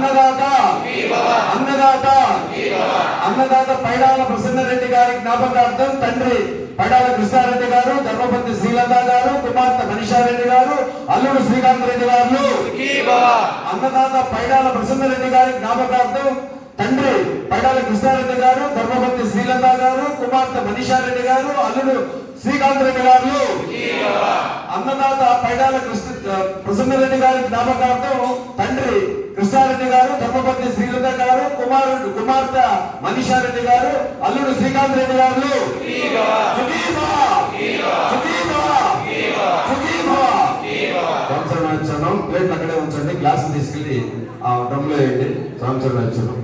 అన్నదాత అన్నదాత పైడాల ప్రసన్నరెడ్డి గారి జ్ఞాపకార్థం తండ్రి పైడాల కృష్ణారెడ్డి గారు, ధర్మపతి శ్రీలత గారు, కుమార్తె మనీషారెడ్డి గారు, అల్లుడు శ్రీకాంత్ రెడ్డి గారు. అన్నదాత పైడాల ప్రసన్నరెడ్డి గారి జ్ఞాపకార్థం తండ్రి పైడాల కృష్ణారెడ్డి గారు, ధర్మపతి శ్రీలత గారు, కుమార్తె మనీషారెడ్డి గారు, అల్లుడు శ్రీకాంత్ రెడ్డి గారు. అన్నదాత పైడాల ప్రసన్నరెడ్డి గారి జ్ఞాపకార్థం తండ్రి కృష్ణారెడ్డి గారు, ధర్మపతి శ్రీలత గారు, కుమార్తె మనీషారెడ్డి గారు, అల్లుడు శ్రీకాంత్ రెడ్డి గారు. సంవత్సరం ప్లేట్ అక్కడే ఉంచండి, గ్లాస్ తీసుకెళ్లి ఆ డ్రమ్ లో వేయండి. సంవత్సరం